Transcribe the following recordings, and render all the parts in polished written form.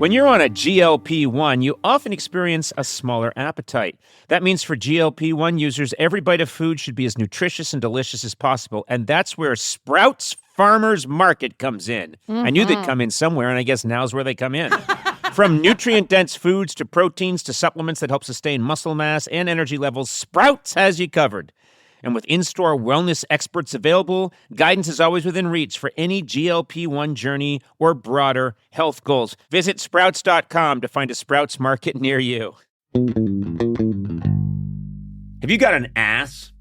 When you're on a GLP-1, you often experience a smaller appetite. That means for GLP-1 users, every bite of food should be as nutritious and delicious as possible. And that's where Sprouts Farmers Market comes in. I knew they'd come in somewhere, and I guess now's where they come in. From nutrient-dense foods to proteins to supplements that help sustain muscle mass and energy levels, Sprouts has you covered. And with in-store wellness experts available, guidance is always within reach for any GLP-1 journey or broader health goals. Visit Sprouts.com to find a Sprouts Market near you. Have you got an ass?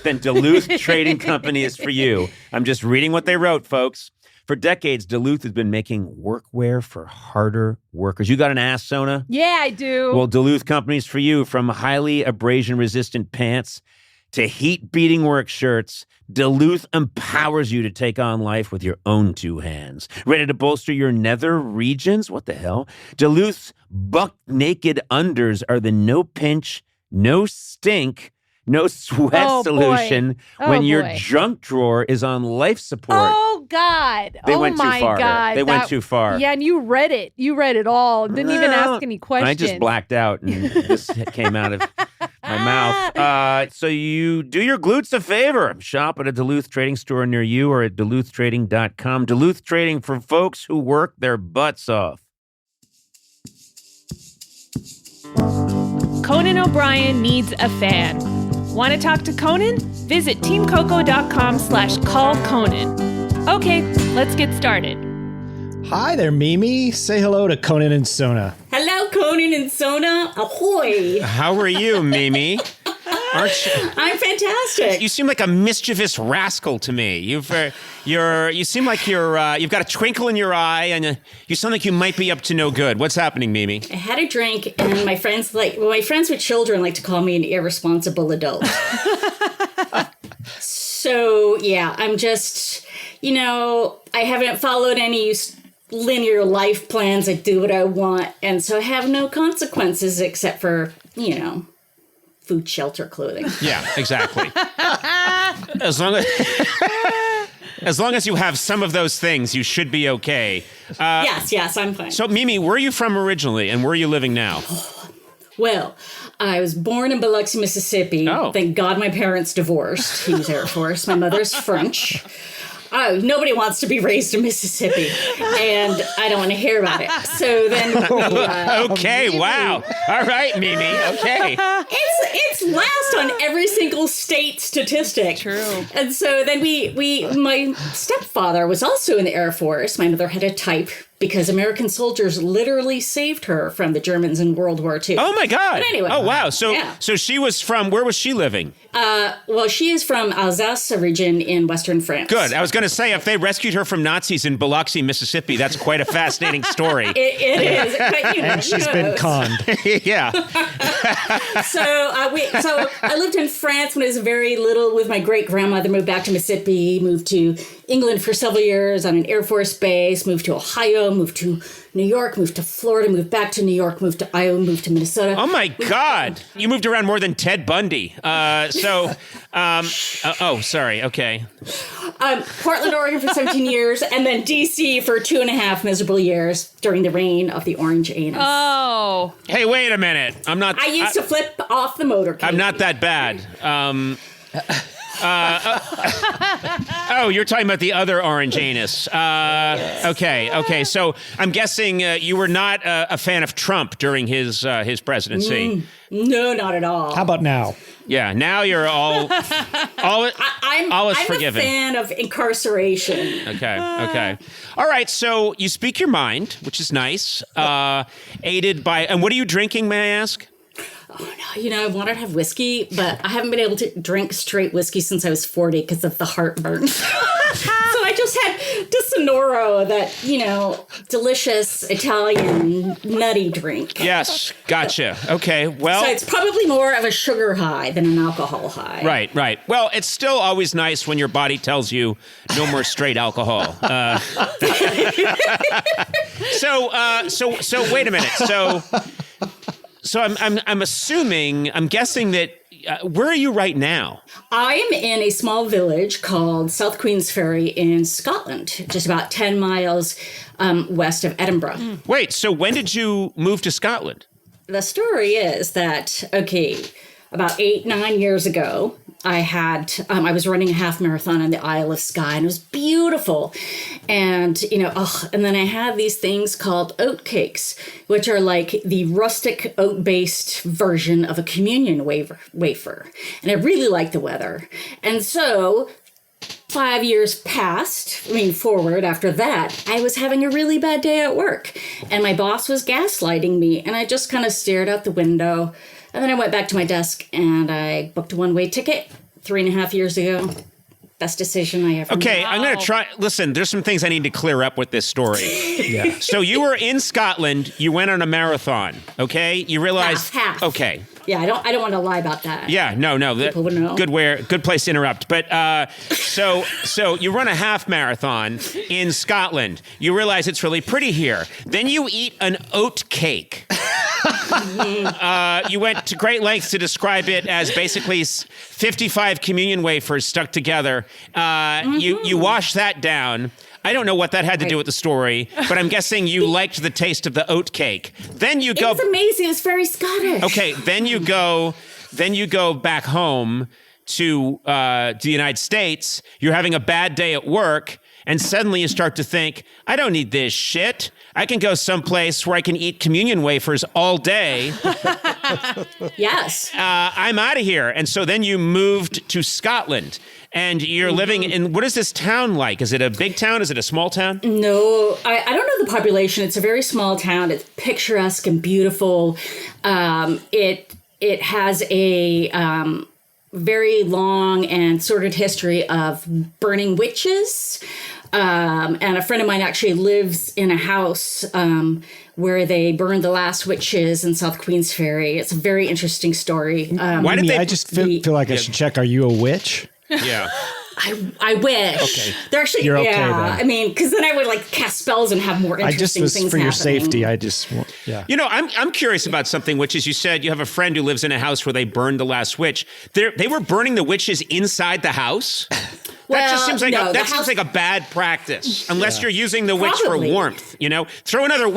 Then Duluth Trading Company is for you. I'm just reading what they wrote, folks. For decades, Duluth has been making workwear for harder workers. You got an ass, Sona? Yeah, I do. Well, Duluth Company's for you. From highly abrasion-resistant pants to heat-beating work shirts, Duluth empowers you to take on life with your own two hands. Ready to bolster your nether regions? What the hell? Duluth's buck-naked unders are the no-pinch, no-stink, no sweat solution when your junk drawer is on life support. Oh, God. They went too far. God. They went too far. Yeah, and you read it. You read it all. Didn't even ask any questions. I just blacked out, and this came out of my mouth. So you do your glutes a favor. Shop at a Duluth Trading store near you or at duluthtrading.com. Duluth Trading for folks who work their butts off. Conan O'Brien needs a fan. Want to talk to Conan? Visit teamcoco.com/callconan. Okay, let's get started. Hi there, Mimi. Say hello to Conan and Sona. Hello, Conan and Sona. Ahoy. How are you, Mimi? Aren't you? I'm fantastic. You seem like a mischievous rascal to me. You seem like you've got a twinkle in your eye, and you sound like you might be up to no good. What's happening, Mimi? I had a drink, and my friends with children like to call me an irresponsible adult. So, yeah, I'm just, I haven't followed any linear life plans. I do what I want, and so I have no consequences except for, food, shelter, clothing. Yeah, exactly. As long as you have some of those things, you should be okay. Yes, I'm fine. So, Mimi, where are you from originally, and where are you living now? Well, I was born in Biloxi, Mississippi. Oh. Thank God my parents divorced. He was Air Force. My mother's French. Oh, nobody wants to be raised in Mississippi, and I don't want to hear about it. So then okay, wow. All right, Mimi, okay. It's last on every single state statistic. True. And so then my stepfather was also in the Air Force. My mother had a type because American soldiers literally saved her from the Germans in World War II. Oh, my God. But anyway. Oh, wow. So she was from, where was she living? Well, she is from Alsace, a region in Western France. Good. I was going to say, if they rescued her from Nazis in Biloxi, Mississippi, that's quite a fascinating story. It is. But, And she's been conned. Yeah. So I lived in France when I was very little with my great-grandmother, moved back to Mississippi, moved to England for several years on an Air Force base, moved to Ohio, moved to New York, moved to Florida, moved back to New York, moved to Iowa, moved to Minnesota. Oh, my God. You moved around more than Ted Bundy. Sorry. Okay. Portland, Oregon for 17 years, and then D.C. for 2.5 miserable years during the reign of the Orange Anus. Oh. Hey, wait a minute. I used to flip off the motorcade. I'm not that bad. You're talking about the other Orange Anus. Yes. Okay. So I'm guessing you were not a fan of Trump during his presidency. No, not at all. How about now? Yeah, now you're all I'm forgiven. a fan of incarceration. Okay. All right, so you speak your mind, which is nice. Aided by, and what are you drinking, may I ask? Oh, no, I wanted to have whiskey, but I haven't been able to drink straight whiskey since I was 40 because of the heartburn. So I just had Sonoro, that, delicious Italian nutty drink. Yes, gotcha. Okay, well. So it's probably more of a sugar high than an alcohol high. Right. Well, it's still always nice when your body tells you no more straight alcohol. So wait a minute. So I'm guessing that where are you right now? I am in a small village called South Queensferry in Scotland, just about 10 miles west of Edinburgh. Wait, so when did you move to Scotland? The story is that, about 8-9 years ago, I was running a half marathon on the Isle of Skye, and it was beautiful. And, and then I had these things called oat cakes, which are like the rustic oat-based version of a communion wafer. And I really liked the weather. And so 5 years forward after that, I was having a really bad day at work. And my boss was gaslighting me, and I just kind of stared out the window. And then I went back to my desk and I booked a one-way ticket 3.5 years ago. Best decision I ever made. I'm going to try. Listen, there's some things I need to clear up with this story. Yeah. So you were in Scotland. You went on a marathon. Okay. You realized. Half. Okay. Yeah, I don't want to lie about that. Yeah. No. People would know. Good place to interrupt. But so you run a half marathon in Scotland. You realize it's really pretty here. Then you eat an oat cake. You went to great lengths to describe it as basically 55 communion wafers stuck together. You wash that down. I don't know what that had to do with the story, but I'm guessing you liked the taste of the oat cake. Then you go. It was amazing. It was very Scottish. Okay, then you go back home to the United States. You're having a bad day at work, and suddenly you start to think, I don't need this shit. I can go someplace where I can eat communion wafers all day. Yes. I'm out of here. And so then you moved to Scotland, and you're living in, what is this town like? Is it a big town? Is it a small town? No, I don't know the population. It's a very small town. It's picturesque and beautiful. It has a very long and sordid history of burning witches. And a friend of mine actually lives in a house where they burned the last witches in South Queensferry. It's a very interesting story. Why did they? I just feel like I should check. Are you a witch? Yeah. I wish. Okay. They're actually, You're okay, yeah. then. I mean, because then I would like cast spells and have more I just interesting was things for your happening. safety. Yeah. You know, I'm curious about something, which is you said you have a friend who lives in a house where they burned the last witch. They were burning the witches inside the house? That just seems like seems like a bad practice, unless you're using the witch Probably. for warmth. You know, throw another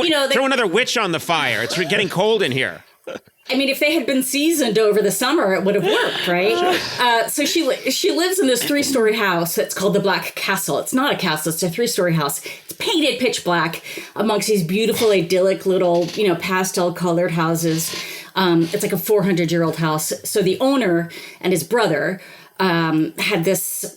witch on the fire. It's getting cold in here. I mean, if they had been seasoned over the summer, it would have worked, right? So she lives in this 3-story house that's called the Black Castle. It's not a castle; it's a 3-story house. It's painted pitch black amongst these beautiful, idyllic little, pastel-colored houses. It's like a 400-year-old house. So the owner and his brother had this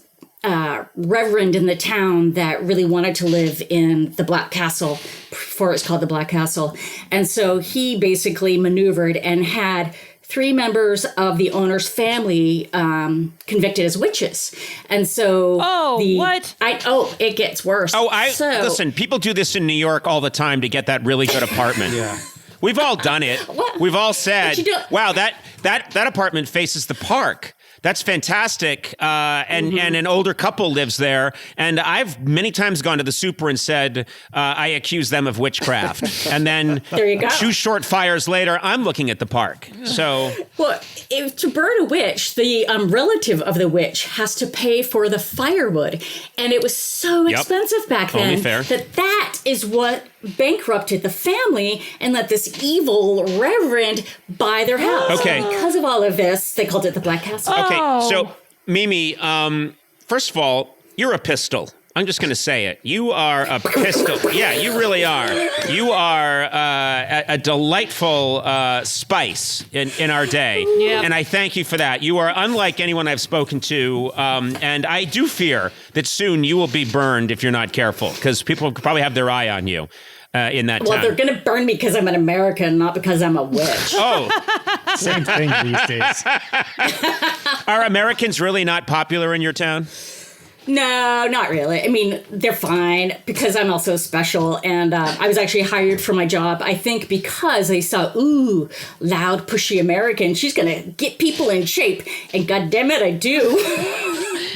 reverend in the town that really wanted to live in the Black Castle before it's called the Black Castle. And so he basically maneuvered and had 3 members of the owner's family convicted as witches. And so what? It gets worse. Listen, people do this in New York all the time to get that really good apartment. Yeah. We've all done it. What? We've all said, What'd you do? wow, that apartment faces the park. That's fantastic. And an older couple lives there. And I've many times gone to the super and said, I accuse them of witchcraft. And then There you go. 2 short fires later, I'm looking at the park. So Well, to burn a witch, the relative of the witch has to pay for the firewood. And it was so expensive back Only then fair. that is what bankrupted the family and let this evil reverend buy their house. Okay. And because of all of this, they called it the Black Castle. okay, Oh. so Mimi, first of all, you're a pistol. I'm just going to say it. You are a pistol. Yeah, you really are. You are a delightful spice in our day. Yep. And I thank you for that. You are unlike anyone I've spoken to. And I do fear that soon you will be burned if you're not careful, because people probably have their eye on you in that Well, town. they're going to burn me because I'm an American, not because I'm a witch. Oh, Same thing these days. are Americans really not popular in your town? No, not really. I mean, they're fine because I'm also special. And I was actually hired for my job, I think, because they saw, loud, pushy American. She's going to get people in shape. And God damn it, I do.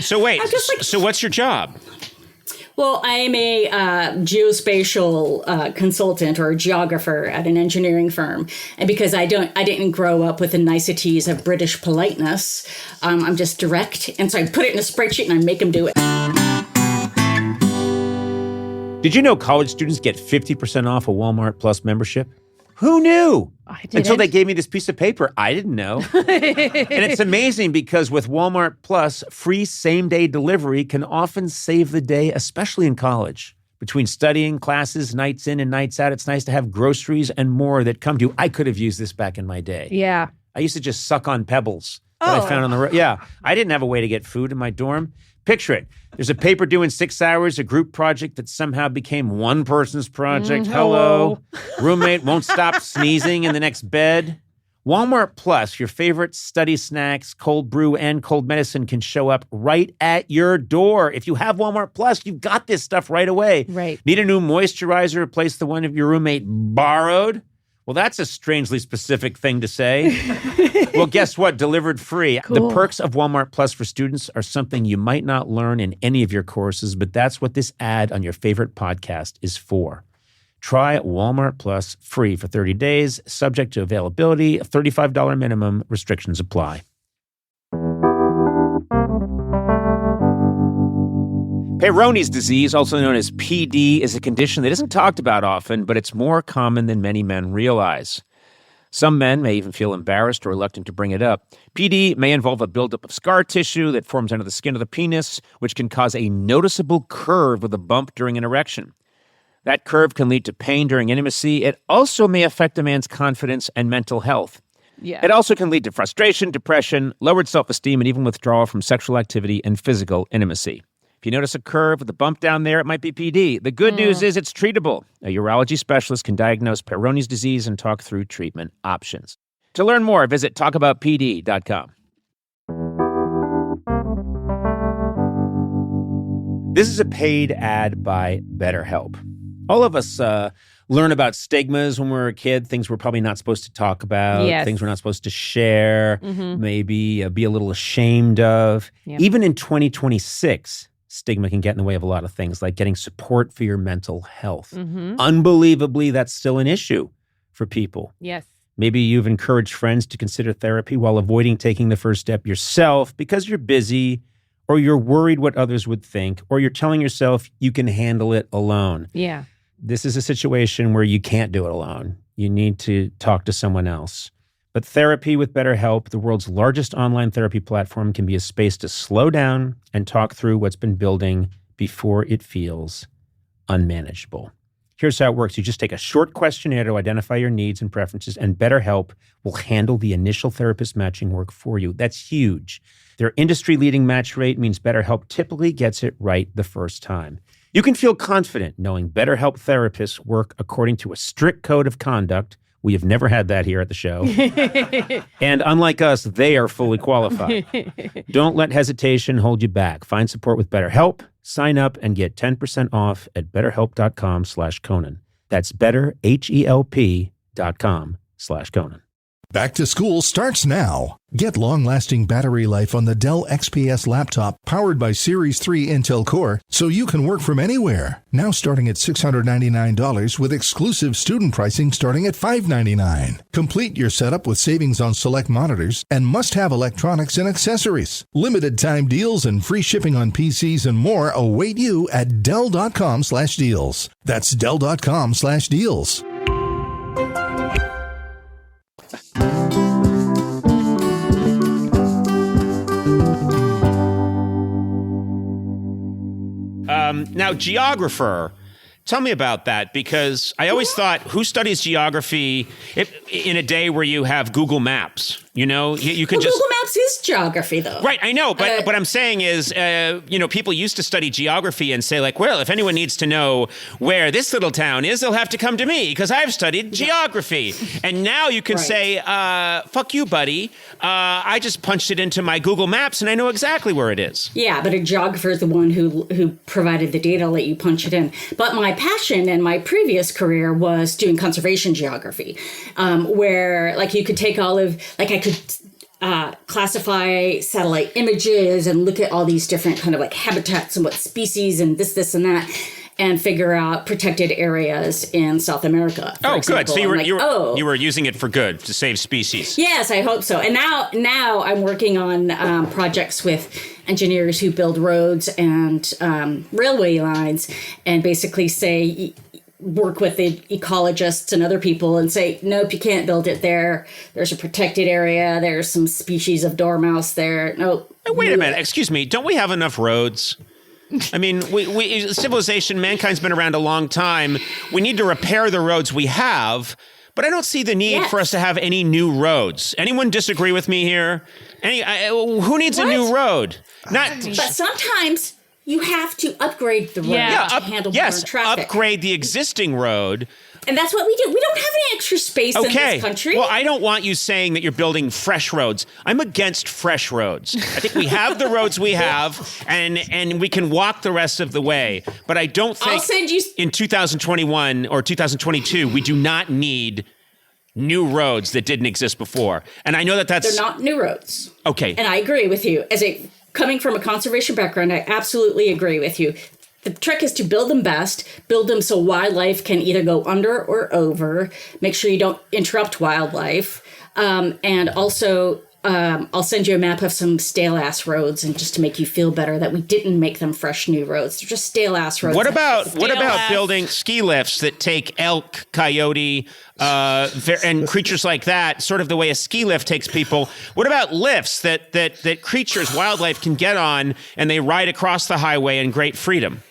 So wait, I'm just like- so what's your job? Well, I am a geospatial consultant or a geographer at an engineering firm, and because I didn't grow up with the niceties of British politeness, I'm just direct, and so I put it in a spreadsheet and I make them do it. Did you know college students get 50% off a Walmart Plus membership? Who knew? I didn't. Until they gave me this piece of paper. I didn't know. And it's amazing because with Walmart Plus, free same-day delivery can often save the day, especially in college. Between studying, classes, nights in and nights out, it's nice to have groceries and more that come to you. I could have used this back in my day. Yeah. I used to just suck on pebbles that I found on the road. Yeah, I didn't have a way to get food in my dorm. Picture it. There's a paper due in 6 hours, a group project that somehow became one person's project. Hello. Roommate won't stop sneezing in the next bed. Walmart Plus, your favorite study snacks, cold brew, and cold medicine can show up right at your door. If you have Walmart Plus, you've got this stuff right away. Right. Need a new moisturizer to replace the one of your roommate borrowed? Well, that's a strangely specific thing to say. Well, guess what? Delivered free. Cool. The perks of Walmart Plus for students are something you might not learn in any of your courses, but that's what this ad on your favorite podcast is for. Try Walmart Plus free for 30 days, subject to availability, a $35 minimum, restrictions apply. Peyronie's disease, also known as PD, is a condition that isn't talked about often, but it's more common than many men realize. Some men may even feel embarrassed or reluctant to bring it up. PD may involve a buildup of scar tissue that forms under the skin of the penis, which can cause a noticeable curve with a bump during an erection. That curve can lead to pain during intimacy. It also may affect a man's confidence and mental health. Yeah. It also can lead to frustration, depression, lowered self-esteem, and even withdrawal from sexual activity and physical intimacy. If you notice a curve with a bump down there, it might be PD. The good news is it's treatable. A urology specialist can diagnose Peyronie's disease and talk through treatment options. To learn more, visit talkaboutpd.com. This is a paid ad by BetterHelp. All of us learn about stigmas when we were a kid, things we're probably not supposed to talk about, Yes. things we're not supposed to share, maybe be a little ashamed of. Yep. Even in 2026, stigma can get in the way of a lot of things, like getting support for your mental health. Unbelievably, that's still an issue for people. Yes. Maybe you've encouraged friends to consider therapy while avoiding taking the first step yourself because you're busy, or you're worried what others would think, or you're telling yourself you can handle it alone. Yeah. This is a situation where you can't do it alone. You need to talk to someone else. But therapy with BetterHelp, the world's largest online therapy platform, can be a space to slow down and talk through what's been building before it feels unmanageable. Here's how it works. You just take a short questionnaire to identify your needs and preferences, and BetterHelp will handle the initial therapist matching work for you. That's huge. Their industry-leading match rate means BetterHelp typically gets it right the first time. You can feel confident knowing BetterHelp therapists work according to a strict code of conduct. We have never had that here at the show. And unlike us, they are fully qualified. Don't let hesitation hold you back. Find support with BetterHelp. Sign up and get 10% off at betterhelp.com/Conan. That's betterhelp.com/Conan. Back to school starts now. Get long-lasting battery life on the Dell XPS laptop powered by Series 3 Intel Core so you can work from anywhere. Now starting at $699 with exclusive student pricing starting at $599. Complete your setup with savings on select monitors and must-have electronics and accessories. Limited time deals and free shipping on PCs and more await you at Dell.com/deals. That's Dell.com/deals. Now, geographer, tell me about that, because I always thought, who studies geography in a day where you have Google Maps? You know, you could just... Google Maps is geography, though. Right, I know, but what I'm saying is, people used to study geography and say, like, well, if anyone needs to know where this little town is, they'll have to come to me because I've studied geography. And now you can say, fuck you, buddy. I just punched it into my Google Maps and I know exactly where it is. Yeah, but a geographer is the one who provided the data, let you punch it in. But my passion in my previous career was doing conservation geography, where, like, you could take all of, like, classify satellite images and look at all these different kind of like habitats and what species and this, and that, and figure out protected areas in South America. Oh, good. So You you were using it for good to save species. Yes, I hope so. And now I'm working on projects with engineers who build roads and railway lines, and basically say, work with the ecologists and other people and say, nope, you can't build it there. There's a protected area. There's some species of dormouse there. Nope. Wait a minute. Excuse me. Don't we have enough roads? I mean, we civilization, mankind's been around a long time. We need to repair the roads we have, but I don't see the need for us to have any new roads. Anyone disagree with me here? Who needs a new road? But sometimes you have to upgrade the road to handle more traffic. Upgrade the existing road. And that's what we do. We don't have any extra space in this country. Well, I don't want you saying that you're building fresh roads. I'm against fresh roads. I think we have the roads we have, and we can walk the rest of the way. But I don't think in 2021 or 2022, we do not need new roads that didn't exist before. And I know that that's... They're not new roads. Okay. And I agree with you. Coming from a conservation background, I absolutely agree with you. The trick is to build them best, build them so wildlife can either go under or over, make sure you don't interrupt wildlife. And also, I'll send you a map of some stale-ass roads, and just to make you feel better that we didn't make them fresh new roads. They're just stale-ass roads. What about building ski lifts that take elk, coyote, and creatures like that, sort of the way a ski lift takes people? What about lifts that creatures, wildlife can get on, and they ride across the highway in great freedom?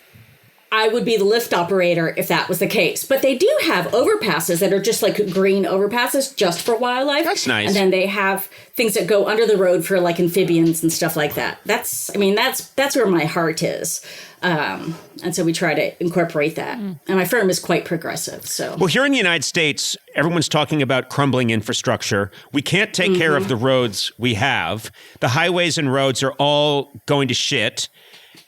I would be the lift operator if that was the case. But they do have overpasses that are just like green overpasses just for wildlife. That's nice. And then they have things that go under the road for like amphibians and stuff like that. That's where my heart is. And so we try to incorporate that. And my firm is quite progressive. So, well, here in the United States, everyone's talking about crumbling infrastructure. We can't take care of the roads we have. The highways and roads are all going to shit.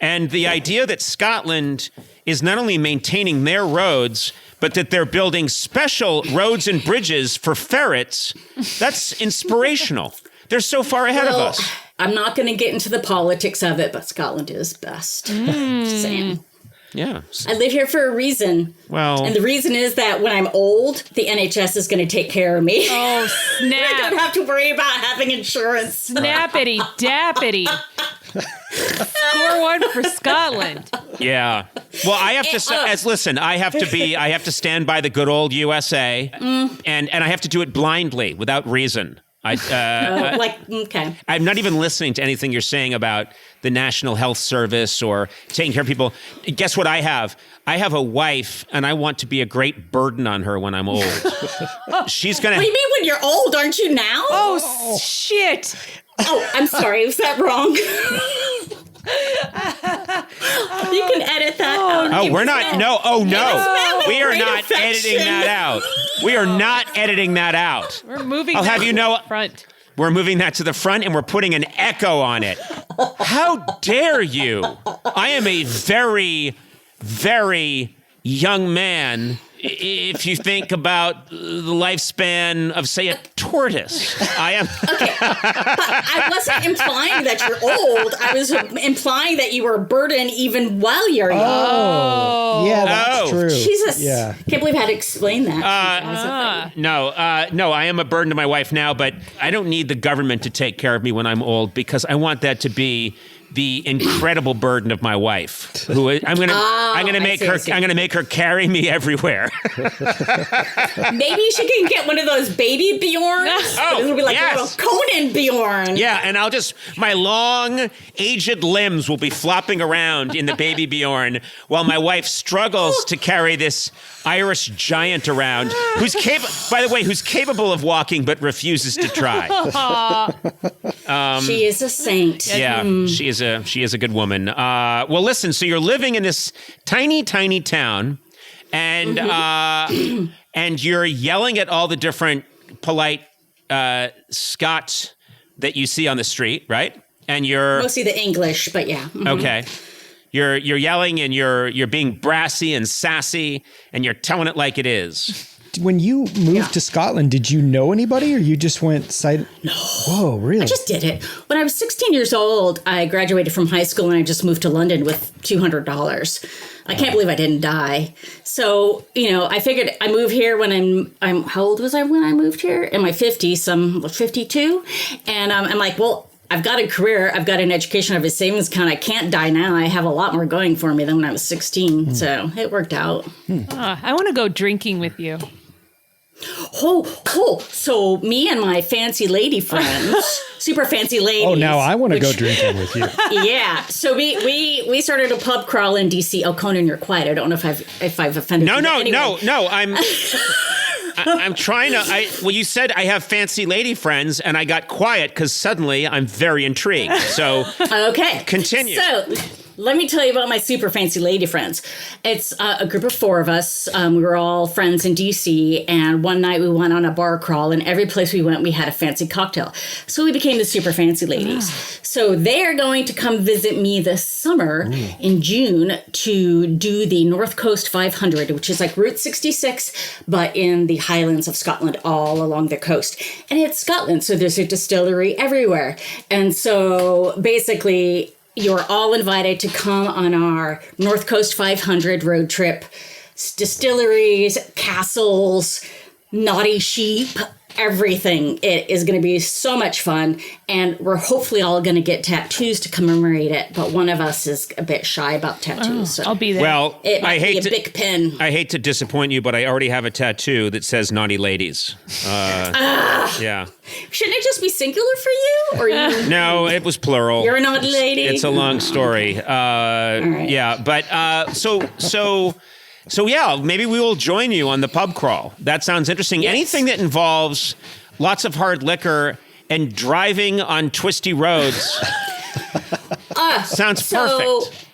And the idea that Scotland is not only maintaining their roads, but that they're building special roads and bridges for ferrets, that's inspirational. They're so far ahead of us. I'm not going to get into the politics of it, but Scotland is best. Just saying. Yeah. I live here for a reason. Well, and the reason is that when I'm old, the NHS is going to take care of me. Oh, snap. I don't have to worry about having insurance. Snappity dappity. Score one for Scotland. Yeah. Well, I have to I have to stand by the good old USA, and I have to do it blindly without reason. Okay. I'm not even listening to anything you're saying about the National Health Service or taking care of people. Guess what I have? I have a wife, and I want to be a great burden on her when I'm old. She's going to... What do you mean when you're old? Aren't you now? Oh, shit. Oh, I'm sorry. Was that wrong? You can edit that out. Oh, we're not... No. Oh, no. We are not editing that out. We are not editing that out. We're moving I'll have you know, front. We're moving that to the front, and we're putting an echo on it. How dare you? I am a very, very young man if you think about the lifespan of, say, a tortoise. I am... Okay, but I wasn't implying that you're old. I was implying that you were a burden even while you're young. Oh, yeah, that's true. Jesus. Yeah. Can't believe I had to explain that. No, I am a burden to my wife now, but I don't need the government to take care of me when I'm old because I want that to be the incredible burden of my wife, who I'm going to make her carry me everywhere. Maybe she can get one of those baby Bjorns. Oh, it'll be like yes. a little Conan Bjorn. Yeah, and my long, aged limbs will be flopping around in the baby Bjorn while my wife struggles to carry this Irish giant around, who's capable of walking but refuses to try. She is a saint. Yeah, she is a good woman. Well, listen, so you're living in this tiny, tiny town, and and you're yelling at all the different polite Scots that you see on the street, right? And you're mostly the English, but yeah. Okay. You're yelling and you're being brassy and sassy and you're telling it like it is. when you moved to Scotland, did you know anybody, or you just went No. Whoa, really? I just did it. When I was 16 years old, I graduated from high school and I just moved to London with $200. I can't believe I didn't die. So, I figured I move here when I'm how old was I when I moved here? In my 50s, I'm 52. And I'm like, well, I've got a career, I've got an education, I have a savings account. I can't die now. I have a lot more going for me than when I was 16. So it worked out. I want to go drinking with you. Oh, so me and my fancy lady friends, super fancy ladies. Oh, now I want to go drinking with you. Yeah. So we started a pub crawl in DC. Oh, Conan, you're quiet. I don't know if I've offended you. No. I'm trying to. Well, you said I have fancy lady friends, and I got quiet because suddenly I'm very intrigued. So okay, continue. So let me tell you about my super fancy lady friends. It's a group of 4 of us. We were all friends in DC, and one night we went on a bar crawl, and every place we went, we had a fancy cocktail. So we became the super fancy ladies. So they are going to come visit me this summer in June to do the North Coast 500, which is like Route 66, but in the Highlands of Scotland, all along the coast. And it's Scotland, so there's a distillery everywhere. And so basically, you're all invited to come on our North Coast 500 road trip. Distilleries, castles, naughty sheep, everything. It is going to be so much fun. And we're hopefully all going to get tattoos to commemorate it. But one of us is a bit shy about tattoos. So I'll be there. Well, it might be a big pin. I hate to disappoint you, but I already have a tattoo that says "Naughty Ladies." Yeah. Shouldn't it just be singular for you? Or you? No, it was plural. You're a naughty lady. It's a long story. right. Yeah, but so yeah, maybe we will join you on the pub crawl. That sounds interesting. Yes. Anything that involves lots of hard liquor and driving on twisty roads sounds perfect.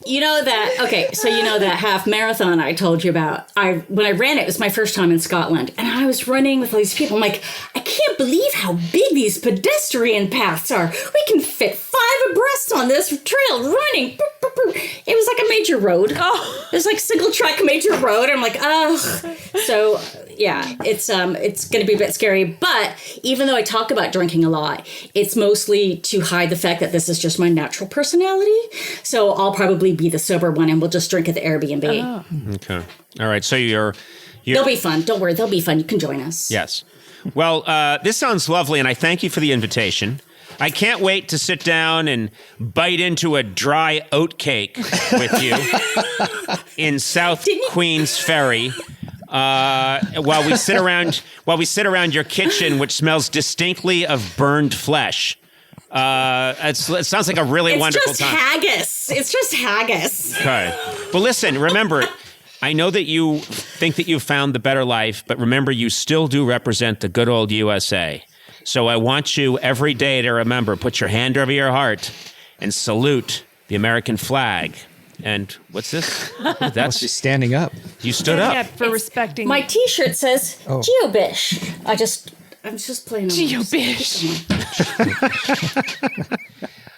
You know that half marathon I told you about. When I ran it, it was my first time in Scotland, and I was running with all these people. I'm like, I can't believe how big these pedestrian paths are. We can fit 5 abreast on this trail running. It was like a major road. Oh. It was like single track major road. I'm like, ugh. So yeah, it's going to be a bit scary. But even though I talk about drinking a lot, it's mostly to hide the fact that this is just my natural personality. So I'll probably be the sober one, and we'll just drink at the Airbnb. Oh. Okay. All right. So you're They'll be fun. Don't worry. They'll be fun. You can join us. Yes. Well, this sounds lovely, and I thank you for the invitation. I can't wait to sit down and bite into a dry oat cake with you in South Queensferry while we sit around your kitchen, which smells distinctly of burned flesh. It sounds like a really wonderful time. It's just haggis. Okay. But listen, remember, I know that you think that you've found the better life, but remember, you still do represent the good old USA. So I want you every day to remember, put your hand over your heart and salute the American flag. And what's this? That's She's standing up. You stood up. Yeah, for respecting My T-shirt says Geobish. I'm just playing. Geobish.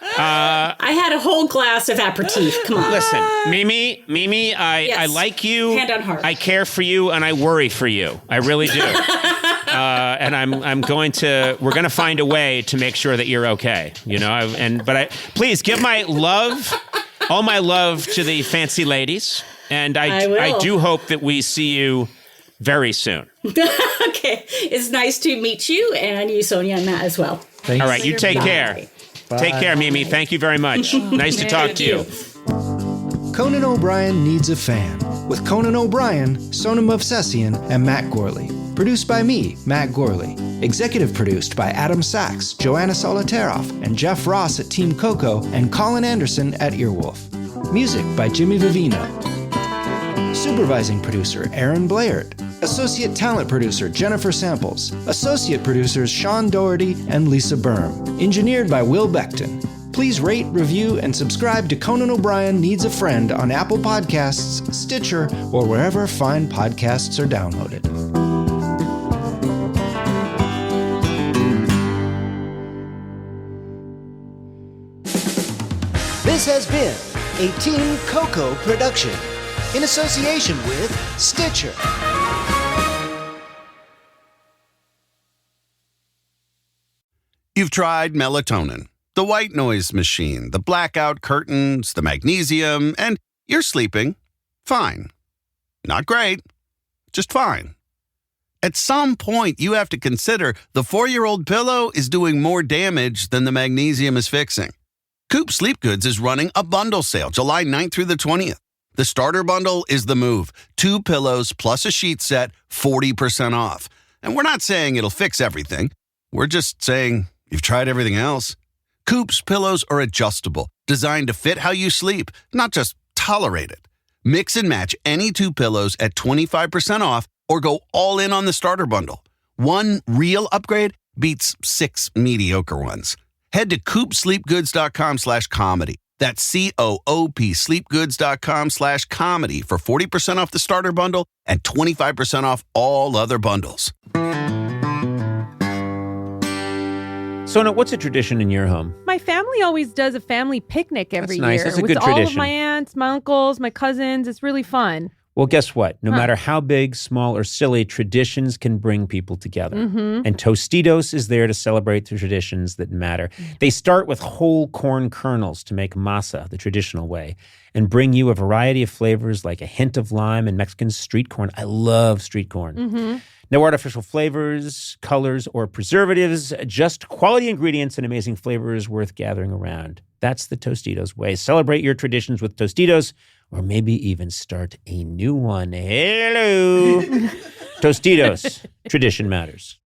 I had a whole glass of aperitif. Come on. Listen, Mimi, I like you. Hand on heart. I care for you, and I worry for you. I really do. And we're going to find a way to make sure that you're okay. Please give my love, all my love to the fancy ladies. And I do hope that we see you very soon. Okay. It's nice to meet you, and you, Sonia, and Matt as well. Thanks. All right, you take care. Bye. Take care, Mimi. Thank you very much. Nice to talk to you. Conan O'Brien Needs a Fan, with Conan O'Brien, Sonam Movsesian, and Matt Gorley. Produced by me, Matt Gorley. Executive produced by Adam Sachs, Joanna Solitaroff, and Jeff Ross at Team Coco, and Colin Anderson at Earwolf. Music by Jimmy Vivino. Supervising producer, Aaron Blaird. Associate talent producer, Jennifer Samples. Associate producers, Sean Doherty and Lisa Berm. Engineered by Will Beckton. Please rate, review, and subscribe to Conan O'Brien Needs a Friend on Apple Podcasts, Stitcher, or wherever fine podcasts are downloaded. This has been a Team Coco production in association with Stitcher. You've tried melatonin, the white noise machine, the blackout curtains, the magnesium, and you're sleeping fine. Not great, just fine. At some point, you have to consider the 4-year-old pillow is doing more damage than the magnesium is fixing. Coop Sleep Goods is running a bundle sale July 9th through the 20th. The starter bundle is the move. 2 pillows plus a sheet set, 40% off. And we're not saying it'll fix everything. We're just saying you've tried everything else. Coop's pillows are adjustable, designed to fit how you sleep, not just tolerate it. Mix and match any 2 pillows at 25% off or go all in on the starter bundle. One real upgrade beats 6 mediocre ones. Head to coopsleepgoods.com/comedy. That's COOP sleepgoods.com/comedy for 40% off the starter bundle and 25% off all other bundles. Sona, what's a tradition in your home? My family always does a family picnic every That's nice. year That's a with good all of tradition. my aunts, my uncles, my cousins. It's really fun. Well, guess what? No matter how big, small, or silly, traditions can bring people together. And Tostitos is there to celebrate the traditions that matter. They start with whole corn kernels to make masa the traditional way and bring you a variety of flavors like a hint of lime and Mexican street corn. I love street corn. No artificial flavors, colors, or preservatives, just quality ingredients and amazing flavors worth gathering around. That's the Tostitos way. Celebrate your traditions with Tostitos, or maybe even start a new one. Hello. Tostitos. Tradition matters.